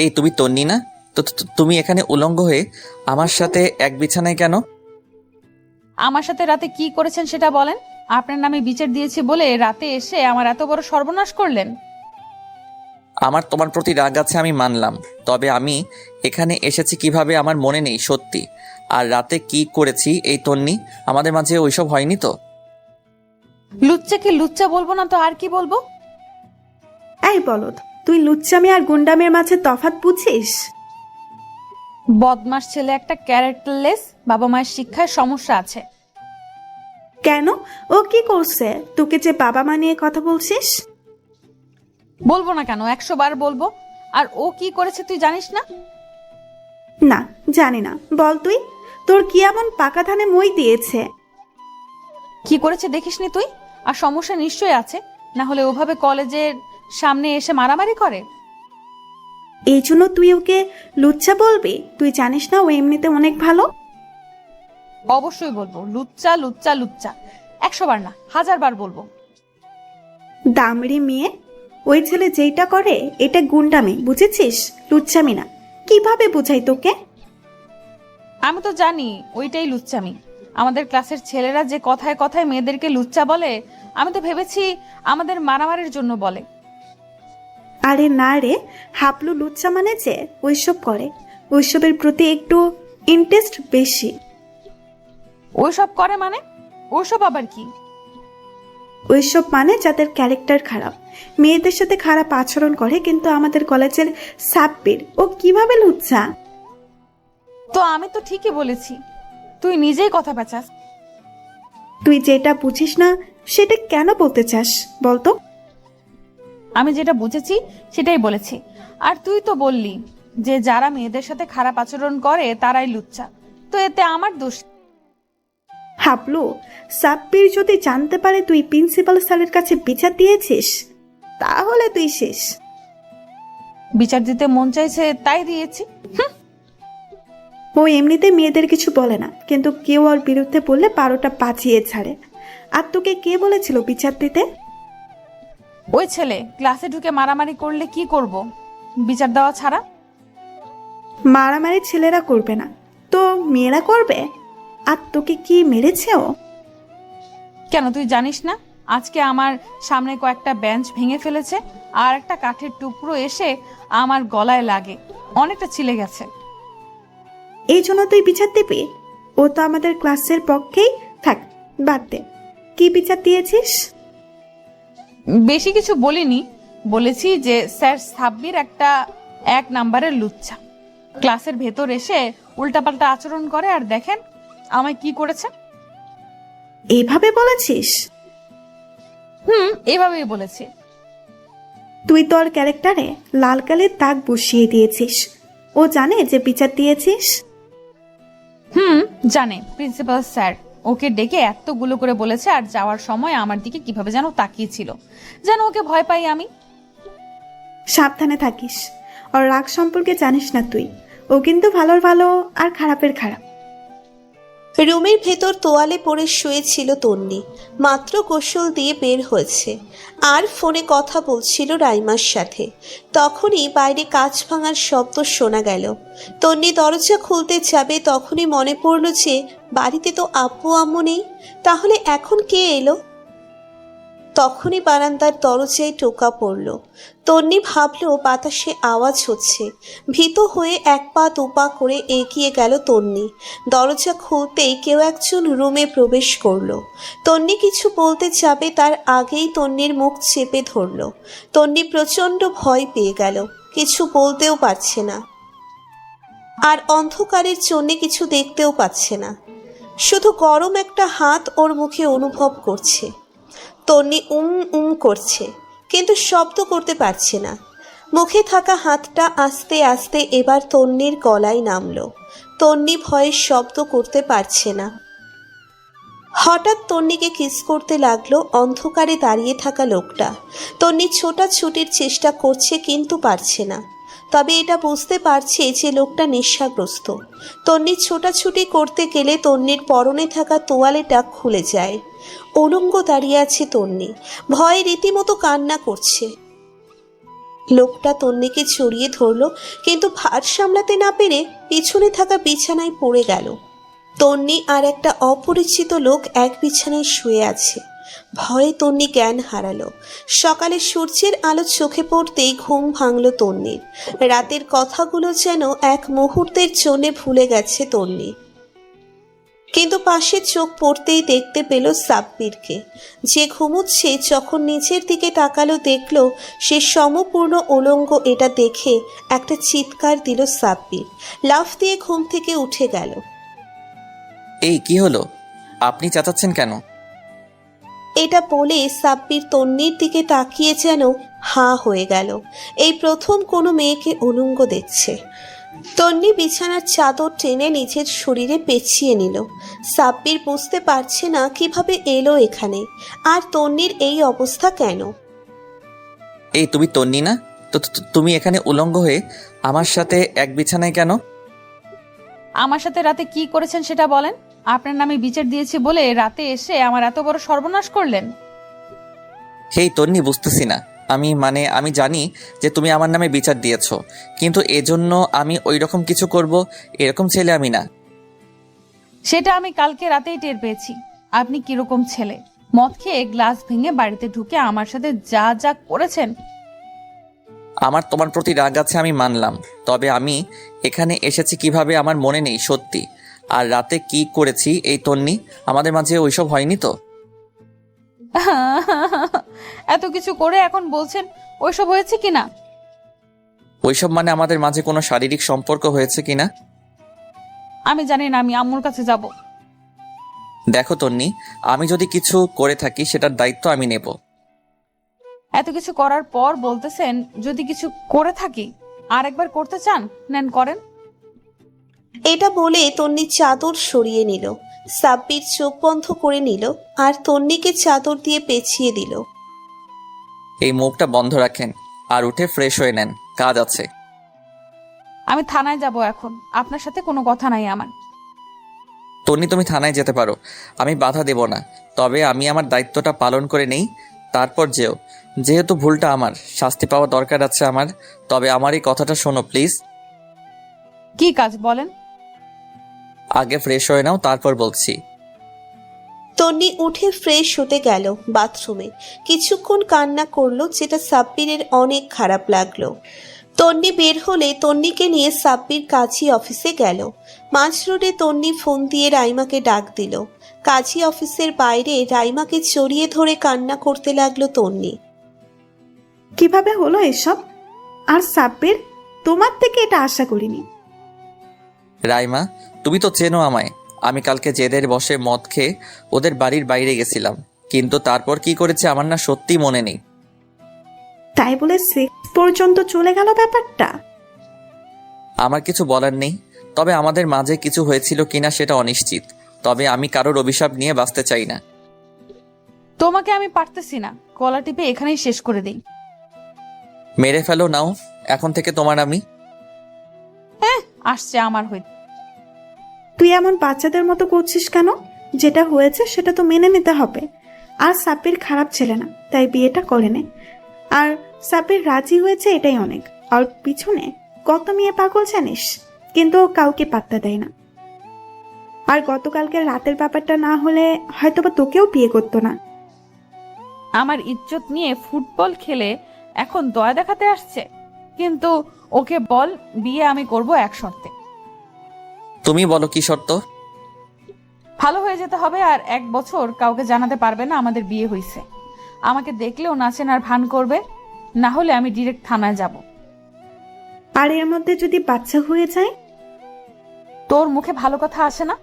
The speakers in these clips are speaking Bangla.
এই তুমি তন্নি না? তুমি এখানে উলঙ্গ হয়ে আমার সাথে এক বিছানায় কেন? আমার সাথে রাতে কি করেছেন সেটা বলেন। আপনার নামে বিচার দিয়েছি বলে রাতে এসে আমার এত বড় সর্বনাশ করলেন। আমার তোমার প্রতি রাগ আছে আমি মানলাম, তবে আমি এখানে এসেছি কিভাবে আমার মনে নেই সত্যি। আর রাতে কি করেছি এই তন্নি, আমাদের মাঝে ওইসব হয়নি তো? লুচ্চাকে লুচ্চা বলবো না তো আর কি বলবো? এই বলদ, তুই লুচ্চামি আর গুন্ডামের মাঝে তফাৎ বুঝিস? বদমাস ছেলে একটা, ক্যারেক্টারলেস। বাবা মায়ের শিক্ষায় সমস্যা আছে। কেন? ও কি করছে তোকে যে বাবা মা নিয়ে কথা বলছিস? বলবো না কেন, 100 বার বলবো। আর ও কি করেছে তুই জানিস না? না, জানি না। বল তুই, তোর কি এমন পাকা ধানে মই দিয়েছে? কি করেছে দেখিসনি তুই? আর সমস্যা নিশ্চয়ই আছে, না হলে ওভাবে কলেজের সামনে এসে মারামারি করে। এই জন্য তুই ওকে লুচ্চা বলবি? তুই জানিস না ও এমনিতে অনেক ভালো? অবশ্যই বলবো, লুচ্চা লুচ্চা লুচ্চা। 100 বার না, 1000 বার বলবো। দামড়ি মেয়ে, ওই ছেলে যেইটা করে এটা গুন্ডামি, বুঝেছিস? লুচ্চামি না। কিভাবে বুঝাই তোকে? আমি তো জানি ওইটাই লুচ্চামি। আমাদের ক্লাসের ছেলেরা যে কথায় কথায় মেয়েদেরকে লুচ্চা বলে, আমি তো ভেবেছি আমাদের মারামারির জন্য বলে। আরে না রে, হাবলু লুচ্চা মানে যে ওইসব করে, ওইসবের প্রতি একটু ইন্টারেস্ট বেশি। ওইসব করে মানে? ওইসব আবার কি? ওইসব মানে যাদের ক্যারেক্টার খারাপ, মেয়েদের সাথে খারাপ আচরণ করে। কিন্তু আমাদের কলেজের সাব্বির, ও কিভাবে লুচ্চা? তো আমি তো ঠিকই বলেছি, তুই নিজেই কথা পেঁচাস। তুই যেটা বুঝিস না সেটা কেন বলতে চাস বলতো? আমি যেটা বুঝেছি সেটাই বলেছি। আর তুই তো বললি যে যারা মেয়েদের সাথে খারাপ আচরণ করে তারাই লুচ্চা, তো এতে আমার দোষ? হাবলু, সাব্বির যদি জানতে পারে তুই প্রিন্সিপাল স্যারের কাছে বিচার দিয়েছিস, তাহলে তুই শেষ। বিচার দিতে মন চাইছে তাই দিয়েছি। ও এমনিতে মেয়েদের কিছু বলে না, কিন্তু কেউ ওর বিরুদ্ধে বললে 12টা বাজিয়ে ছাড়ে। আর তোকে কে বলেছিল বিচার দিতে? ওই ছেলে ক্লাসে ঢুকে মারামারি করলে কি করব, বিচার দেওয়া ছাড়া? মারামারি ছেলেরা করবে না তো মেয়েরা করবে। আর তোকে কি মেরেছে ও? কেন তুই জানিস না? আজকে আমার সামনে কয়েকটা বেঞ্চ ভেঙে ফেলেছে, আর একটা কাঠের টুকরো এসে আমার গলায় লাগে, অনেকটা ছিলে গেছে। এই জন্য তুই বিচার দিবি? ও তো আমাদের ক্লাসের পক্ষেই। থাক, বাদ দে। কি বিচার দিয়েছিস? বেশি কিছু বলিনি, বলেছি যে স্যার সাব্বির একটা 1 নাম্বারের লুচ্চা, ক্লাসের ভেতর এসে উল্টাপাল্টা আচরণ করে। আর দেখেন আমায় কি করেছে। এভাবে বলেছিস? এভাবেই বলেছি। তুই তোর ক্যারেক্টারে লাল কালির দাগ বসিয়ে দিয়েছিস। ও জানে যে বিচার দিয়েছিস? জানে। প্রিন্সিপাল স্যার ওকে ডেকে এতগুলো করে বলেছে, আর যাওয়ার সময় আমার দিকে কিভাবে যেন তাকিয়েছিল, যেন ওকে ভয় পাই আমি। সাবধানে থাকিস। ওর রাগ সম্পর্কে জানিস না তুই। ও কিন্তু ভালোর ভালো আর খারাপের খারাপ। রুমের ভেতর তোয়ালে পড়ে শুয়েছিল তন্নি। মাত্র গোসল দিয়ে বের হয়েছে আর ফোনে কথা বলছিল রাইমার সাথে। তখনই বাইরে কাঁচ ভাঙার শব্দ শোনা গেল। তন্নি দরজা খুলতে যাবে, তখনই মনে পড়ল যে বাড়িতে তো আব্বু আম্মু নেই, তাহলে এখন কে এলো? তখনই বারান্দার দরজায় টোকা পড়ল। তন্নি ভাবল বাতাসে আওয়াজ হচ্ছে। ভীত হয়ে 1 পা 2 পা করে এগিয়ে গেল তন্নি। দরজা খুলতেই কেউ একজন রুমে প্রবেশ করলো। তন্নি কিছু বলতে যাবে তার আগেই তন্নির মুখ চেপে ধরল। তন্নি প্রচণ্ড ভয় পেয়ে গেল, কিছু বলতেও পারছে না, আর অন্ধকারের জন্যে কিছু দেখতেও পাচ্ছে না। শুধু গরম একটা হাত ওর মুখে অনুভব করছে। তন্নি করছে, কিন্তু শব্দ করতে পারছে না। মুখে থাকা হাতটা আস্তে আস্তে এবার তন্নির গলায় নামলো। তন্নি ভয়ে শব্দ করতে পারছে না। হঠাৎ তন্নিকে কিস করতে লাগলো অন্ধকারে দাঁড়িয়ে থাকা লোকটা। তন্নি ছোটাছুটির চেষ্টা করছে কিন্তু পারছে না। তবে এটা বুঝতে পারছে যে লোকটা নেশাগ্রস্ত। তন্নি ছোটাছুটি করতে গেলে তন্নির পরনে থাকা তোয়ালেটা খুলে যায়। উলঙ্গ দাঁড়িয়ে আছে তন্নি, ভয়ে রীতিমতো কান্না করছে। লোকটা তন্নিকে জড়িয়ে ধরল, কিন্তু ভার সামলাতে না পেরে পিছনে থাকা বিছানায় পড়ে গেল। তন্নি আর একটা অপরিচিত লোক এক বিছানায় শুয়ে আছে। ভয়ে তন্নি জ্ঞান হারালো। সকালে সূর্যের আলো চোখে পড়তেই ঘুম ভাঙল তন্নির। রাতের কথাগুলো যেন এক মুহূর্তের জন্য ভুলে গেছে তন্নি। কিন্তু পাশে চোখ পড়তেই দেখতে পেল সাব্বিরকে। যে ঘুমুচ্ছে, যখন নিচের দিকে তাকালো দেখল সে সমপূর্ণ উলঙ্গ। এটা দেখে একটা চিৎকার দিল সাব্বির। লাফ দিয়ে ঘুম থেকে উঠে গেল। এই কি হলো? আপনি চেঁচাচ্ছেন কেন? এটা বলে সাব্বির তন্নির দিকে তাকিয়ে যেন হাঁ হয়ে গেল। এই প্রথম কোনো মেয়েকে উলঙ্গ দেখছে। তন্নি বিছানার চাদর টেনে নিজের শরীরে পেঁচিয়ে নিল। সাব্বির বুঝতে পারছে না কিভাবে এলো এখানে, আর তন্নির এই অবস্থা কেন। এই তুমি তন্নি না? তুমি এখানে উলঙ্গ হয়ে আমার সাথে এক বিছানায় কেন? আমার সাথে রাতে কি করেছেন সেটা বলেন। আপনার নামে বিচার দিয়েছি বলে রাতে এসে আমার এত বড় সর্বনাশ করলেন। হেই তন্নি, বুঝতেছি না। আমি জানি যে তুমি আমার নামে বিচার দিয়েছো, কিন্তু এজন্য আমি ওই রকম কিছু করব এরকম ছেলে আমি না। সেটা আমি কালকে রাতেই টের পেয়েছি। আপনি কিরকম ছেলে, মদ খেয়ে গ্লাস ভেঙে বাড়িতে ঢুকে আমার সাথে যা যা করেছেন। আমার তোমার প্রতি রাগ আছে আমি মানলাম, তবে আমি এখানে এসেছি কিভাবে আমার মনে নেই সত্যি। আর রাতে কি করেছি এই তন্নি, আমাদের মাঝে ওইসব হয়নি তো? এত কিছু করে এখন বলছেন ওইসব হয়েছে কিনা? ওইসব মানে আমাদের মাঝে কোনো শারীরিক সম্পর্ক হয়েছে কিনা? আমি জানি না, আমি আম্মুর কাছে যাব। দেখো তন্নি, আমি যদি কিছু করে থাকি সেটার দায়িত্ব আমি নেব। এত কিছু করার পর বলতেছেন যদি কিছু করে থাকি। আর একবার করতে চান, নেন করেন। এটা বলে তন্নি চাদর সরিয়ে নিল। সাব্বির চোখ বন্ধ করে নিল আর তন্নিকে চাদর দিয়ে পেঁচিয়ে দিল। এই মুখটা বন্ধ রাখেন আর উঠে ফ্রেশ হয়ে নেন, কাজ আছে। আমি থানায় যাব এখন, আপনার সাথে কোনো কথা নাই আমার। তন্নি, তুমি থানায় যেতে পারো, আমি বাধা দেব না, তবে আমি আমার দায়িত্বটা পালন করে নেই, তারপর যেও। যেহেতু ভুলটা আমার, শাস্তি পাওয়া দরকার আছে আমার, তবে আমার এই কথাটা শোনো প্লিজ। কি কাজ বলেন? আগে ফ্রেশ হয়ে নাও, তারপর বলছি। তন্নি উঠে ফ্রেশ হতে গেল বাথরুমে। কিছুক্ষণ কান্না করলো, যেটা সাব্বিরের অনেক খারাপ লাগলো। তন্নি বের হলে তন্নিকে নিয়ে সাব্বির কাজী অফিসে গেল। মাঝ রোডে তন্নি ফোন দিয়ে রাইমাকে ডাক দিল। কাজী অফিসের বাইরে রাইমাকে জড়িয়ে ধরে কান্না করতে লাগলো তন্নি। কিভাবে হলো এসব? আর সাব্বির, তোমার থেকে এটা আশা করিনি। রাইমা, তুমি তো চেনো আমায়। আমি কালকে জেদের বসে মদ খেয়ে ওদের বাড়ির বাইরে গেছিলাম, কিন্তু তারপর কি করেছে আমার না সত্যি মনে নেই। তাই বলে সেক্স পর্যন্ত চলে গেল ব্যাপারটা? আমার কিছু বলার নেই, তবে আমাদের মাঝে কিছু হয়েছিল কিনা সেটা অনিশ্চিত। তবে আমি কারোর অভিশাপ নিয়ে বাঁচতে চাই না। তোমাকে আমি পারতেছি না, গলা টিপে এখানেই শেষ করে দিই। মেরে ফেলো নাও, এখন থেকে তোমার আমি। আসছে আমার হইতে। তুই এমন বাচ্চাদের মতো করছিস কেন? যেটা হয়েছে সেটা তো মেনে নিতে হবে। আর সাব্বির খারাপ ছেলে না, তাই বিয়েটা করে নে। আর সাব্বির রাজি হয়েছে, এটাই অনেক। আর পিছনে কত মেয়ে পাগল জানিস, কিন্তু ও কাউকে পাত্তা দেয় না। আর গতকালকে রাতের ব্যাপারটা না হলে হয়তোবা তোকেও বিয়ে করতো না। আমার ইজ্জত নিয়ে ফুটবল খেলে এখন দয়া দেখাতে আসছে। কিন্তু ওকে বল বিয়ে আমি করব এক শর্তে। তুমি বলো কি শর্ত? ভালো হয়ে যেতে হবে আর 1 বছর কাউকে জানাতে পারবে না আমাদের বিয়ে হয়েছে। আমাকে দেখলেও নাচেন আর ভান করবে, না হলে আমি ডিরেক্ট থানায় যাব। আর এর মধ্যে যদি বাচ্চা হয়ে যায়? তোর মুখে ভালো কথা আসে না?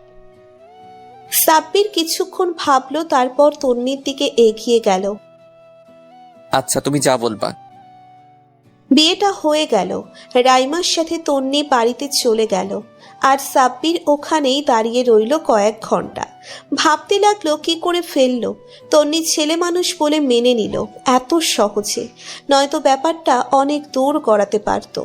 সাব্বির কিছুক্ষণ ভাবলো, তারপর তন্নির দিকে এগিয়ে গেল। আচ্ছা, তুমি যা বলবা। বিয়েটা হয়ে গেল। রাইমার সাথে তন্নি বাড়িতে চলে গেল, আর সাব্বির ওখানেই দাঁড়িয়ে রইল কয়েক ঘন্টা। ভাবতে লাগলো কি করে ফেললো। তন্নি ছেলে মানুষ বলে মেনে নিল এত সহজে, নয়তো ব্যাপারটা অনেক দূর গড়াতে পারত।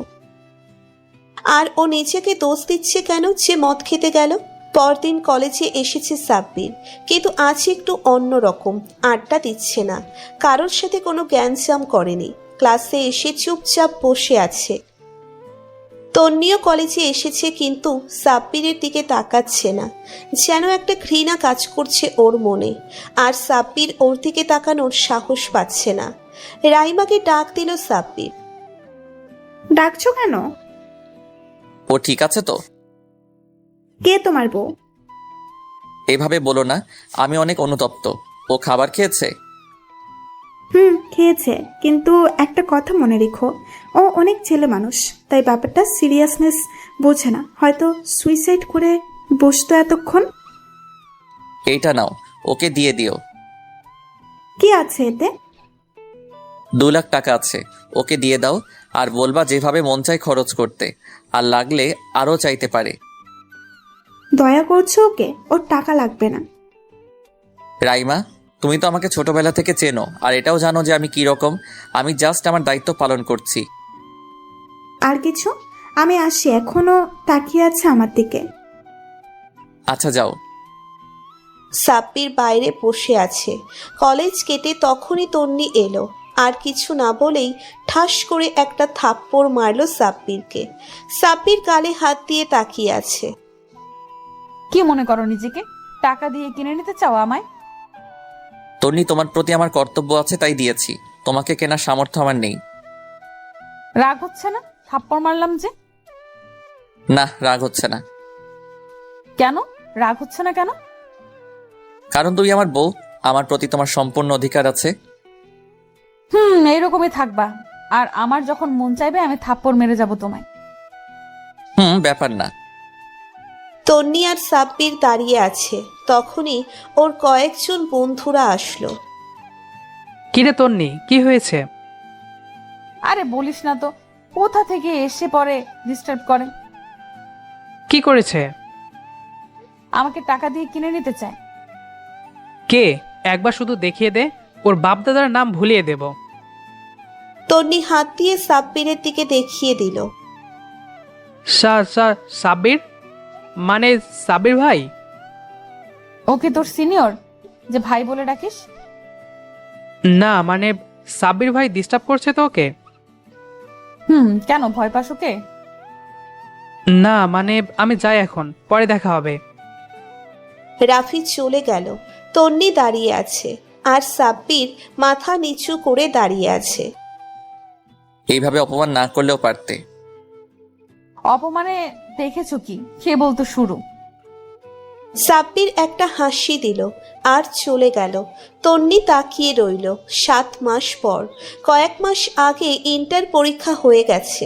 আর ও নিজেকে দোষ দিচ্ছে কেন যে মদ খেতে গেল? পরদিন কলেজে এসেছে সাব্বির, কিন্তু আজ একটু অন্যরকম। আড্ডা দিচ্ছে না, কারোর সাথে কোনো জ্ঞানজাম করেনি। ক্লাসে এসে চুপচাপ বসে আছে। তন্নিও কলেজে এসেছে, কিন্তু সাব্বিরের দিকে তাকাচ্ছে না। যেন একটা ঘৃণা কাজ করছে ওর মনে, আর সাব্বির ওর দিকে তাকানোর সাহস পাচ্ছে না। রাইমাকে ডাক দিল সাব্বির। ডাকছো কেন? ও ঠিক আছে তো? কে তোমার বউ? এভাবে বলো না, আমি অনেক অনুতপ্ত। ও খাবার খেয়েছে? খেয়েছে, কিন্তু একটা কথা মনে রেখো, ও অনেক ছেলে মানুষ, তাই ব্যাপারটা সিরিয়াসনেস বোঝে না। হয়তো সুইসাইড করে বসতো এতক্ষণ। এইটা নাও, ওকে দিয়ে দিও। কি আছে এতে? 2 লাখ টাকা আছে, ওকে দিয়ে দাও। আর বলবা যেভাবে মন চাই খরচ করতে, আর লাগলে আরও চাইতে পারে। দয়া করছো ওকে? ওর টাকা লাগবে না। রাইমা, তুমি তো আমাকে ছোটবেলা থেকে চেনো, আর এটাও জানো যে আমি কি রকম। আমি জাস্ট আমার দায়িত্ব পালন করছি। আর কিছু? আমি আসি, এখনো তাকিয়ে আছে আমার দিকে। আচ্ছা যাও। সাব্বির বাইরে বসে আছে। কলেজ কেটে তখনই তন্নি এলো। আর কিছু না বলেই ঠাস করে একটা থাপ্পড় মারল সাব্বিরকে। সাব্বির গালে হাত দিয়ে তাকিয়ে আছে। কি মনে করো নিজেকে? টাকা দিয়ে কিনে নিতে চাও আমায়? তন্নি, তোমার প্রতি আমার কর্তব্য আছে তাই দিয়েছি, তোমাকে কেনার সামর্থ্য আমার নেই। রাগ হচ্ছে না থাপ্পড় মারলাম যে? না, রাগ হচ্ছে না। কেন রাগ হচ্ছে না কেন? কারণ তুমি আমার বউ, আমার প্রতি তোমার সম্পূর্ণ অধিকার আছে। এইরকমই থাকবা। আর আমার যখন মন চাইবে আমি থাপ্পড় মেরে যাব তোমায়। ব্যাপার না। তন্নি আর সাব্বির দাঁড়িয়ে আছে। তখনই ওর কয়েকজন বন্ধুরা আসলো। কিরে তন্নি, কি হয়েছে? আরে বলিস না তো, কোথা থেকে এসে পরে ডিস্টার্ব করে। কি করেছে? আমাকে টাকা দিয়ে কিনে নিতে চায়। কে? একবার শুধু দেখিয়ে দে, ওর বাপদাদার নাম ভুলিয়ে দেব। তন্নি হাত দিয়ে সাব্বিরের দিকে দেখিয়ে দিল। সাব্বির? মানে সাব্বির ভাই? ওকে তোর সিনিয়র, যে ভাই বলে ডাকিস? না মানে সাব্বির ভাই ডিস্টার্ব করছে তো ওকে? কেন ভয় পাস ওকে? না মানে আমি যাই এখন, পরে দেখা হবে। রাফি চলে গেল। তন্নি দাঁড়িয়ে আছে, আর সাব্বির মাথা নিচু করে দাঁড়িয়ে আছে। এইভাবে অপমান না করলেও পারতে। অপমানে দেখেছো কি, কে বলতো শুরু? সাব্বির একটা হাসি দিল আর চলে গেল। তন্নি তাকিয়ে রইল। 7 মাস পর, কয়েক মাস আগে ইন্টার পরীক্ষা হয়ে গেছে।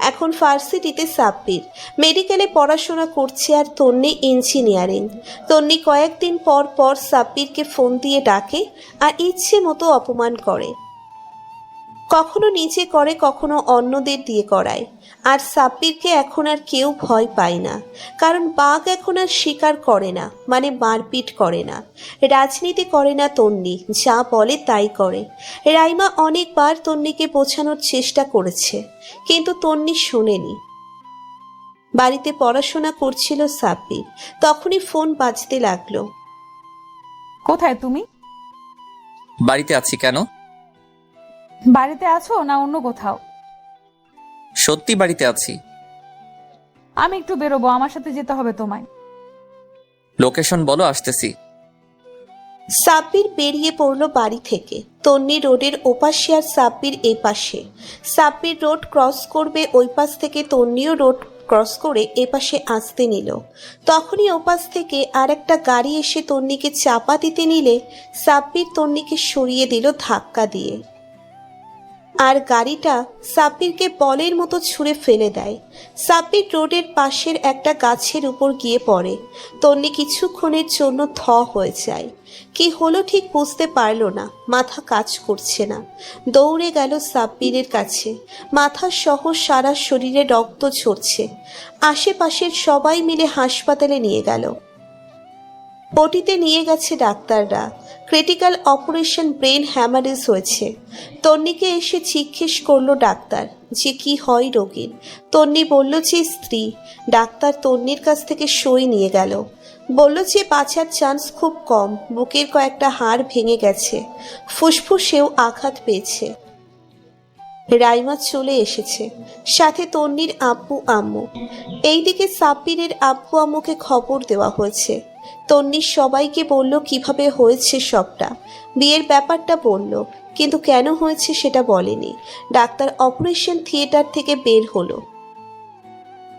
এখন ভার্সিটিতে সাব্বির মেডিকেলে পড়াশোনা করছে, আর তন্নি ইঞ্জিনিয়ারিং। তন্নি কয়েকদিন পর পর সাব্বিরকে ফোন দিয়ে ডাকে আর ইচ্ছে মতো অপমান করে। কখনো নিজে করে, কখনো অন্যদের দিয়ে করায়। আর সাব্বিরকে এখন আর কেউ ভয় পায় না, কারণ বাঘ এখন আর শিকার করে না, মানে মারপিট করে না। রাজনীতি করে না তন্নি, যা বলে তাই করে। রাইমা অনেকবার তন্নিকে বোঝানোর চেষ্টা করেছে, কিন্তু তন্নি শোনেনি। বাড়িতে পড়াশোনা করছিল সাব্বির, তখনই ফোন বাজতে লাগলো। কোথায় তুমি? বাড়িতে আছি। কেন? বাড়িতে আছো না অন্য কোথাও? সত্যি বাড়িতে আছি। আমি একটু বেরোবো, আমার সাথে যেতে হবে তোমায়। লোকেশন বলো, আসতেছি। সাব্বির বেরিয়ে পড়ল বাড়ি থেকে। তন্নি রোডের ওপাশে আর সাব্বির এই পাশে। সাব্বির রোড ক্রস করবে ওই পাশ থেকে, তন্নিও রোড ক্রস করে এপাশে আসতে নিল। তখনই ওপাশ থেকে আর একটা গাড়ি এসে তন্নিকে চাপা দিতে নিলে সাব্বির তন্নিকে সরিয়ে দিল ধাক্কা দিয়ে। আর গাড়িটা সাব্বিরকে বলের মতো ছুঁড়ে ফেলে দেয়। সাব্বির রোডের পাশের একটা গাছের উপর গিয়ে পড়ে। তন্নি কিছুক্ষণের জন্য থ হয়ে যায়। কি হলো ঠিক বুঝতে পারল না, মাথা কাজ করছে না। দৌড়ে গেল সাব্বিরের কাছে। মাথা সহ সারা শরীরে রক্ত ঝরছে। আশেপাশের সবাই মিলে হাসপাতালে নিয়ে গেল। ওটিতে নিয়ে গেছে ডাক্তাররা। ক্রিটিক্যাল অপারেশন, ব্রেন হ্যামারেজ হয়েছে। তন্নিকে এসে জিজ্ঞেস করলো ডাক্তার যে কি হয় রোগীর। তন্নি বলল যে স্ত্রী। ডাক্তার তন্নির কাছ থেকে সই নিয়ে গেল। বলল যে বাঁচার চান্স খুব কম, বুকের কয়েকটা হাড় ভেঙে গেছে, ফুসফুসেও আঘাত পেয়েছে। রাইমা চলে এসেছে, সাথে তন্নির আব্বু আম্মু। এইদিকে সাব্বিরের আব্বু আম্মুকে খবর দেওয়া হয়েছে। তন্নির সবাইকে বলল কিভাবে হয়েছে সবটা, বিয়ের ব্যাপারটা বলল, কিন্তু কেন হয়েছে সেটা বলেনি। ডাক্তার অপারেশন থিয়েটার থেকে বের হলো,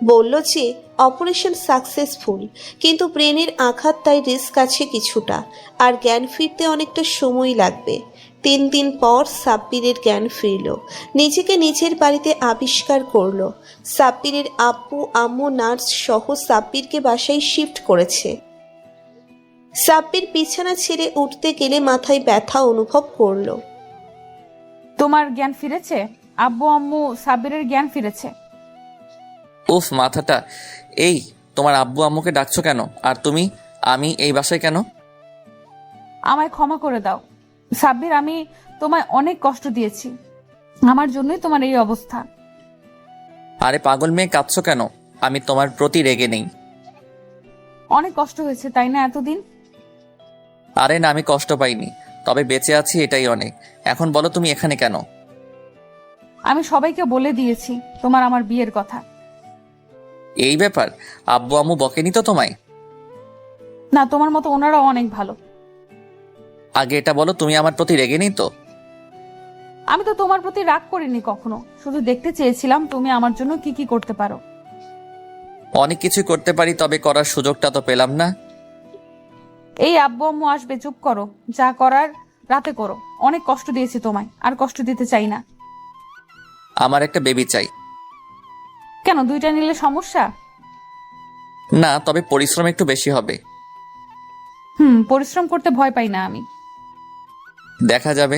বলল যে অপারেশন সাকসেসফুল, কিন্তু ব্রেনের আঘাত, তাই রিস্ক আছে কিছুটা, আর জ্ঞান ফিরতে অনেকটা সময় লাগবে। 3 দিন পর সাব্বিরের জ্ঞান ফিরল, নিজেকে নিজের বাড়িতে আবিষ্কার করলো। সাব্বিরের আব্বু আম্মু নার্স সহ সাব্বিরকে বাসায় শিফট করেছে। সাব্বির বিছানা ছেড়ে উঠতে গেলে মাথায় ব্যথা অনুভব করলো। তোমার জ্ঞান ফিরেছে? আব্বু আম্মু সাব্বিরের জ্ঞান ফিরেছে। উফ মাথাটা। এই তোমার আব্বু আম্মুকে ডাকছো কেন? আর আমি এই বাসায় কেন? আমায় ক্ষমা করে দাও সাব্বির, আমি তোমায় অনেক কষ্ট দিয়েছি, আমার জন্যই তোমার এই অবস্থা। আরে পাগল মেয়ে, কাঁদছো কেন? আমি তোমার প্রতি রেগে নেই। অনেক কষ্ট হয়েছে তাই না এতদিন? আরে না, আমি কষ্ট পাইনি, তবে বেঁচে আছি এটাই অনেক। এখন বলো তুমি এখানে কেন? আমি সবাইকে বলে দিয়েছি তোমার আমার বিয়ের কথা। এই ব্যাপার আব্বু আম্মু বকেনি তো তোমায়? না, তোমার মতো ওনারাও অনেক ভালো। আগে এটা বলো, তুমি আমার প্রতি রেগে নেই তো? আমি তো তোমার প্রতি রাগ করিনি কখনো, শুধু দেখতে চেয়েছিলাম তুমি আমার জন্য কি কি করতে পারো। অনেক কিছু করতে পারি, তবে করার সুযোগটা তো পেলাম না। এই আব্বু আম্মু আসবে, চুপ করো, যা করার রাতে করো। অনেক কষ্ট দিয়েছি তোমায়, আর কষ্ট দিতে চাই না। আমার একটা বেবি চাই। কেন, 2টা নিলে সমস্যা? না, তবে পরিশ্রম একটু বেশি হবে। পরিশ্রম করতে ভয় পাই না আমি। দেখা যাবে।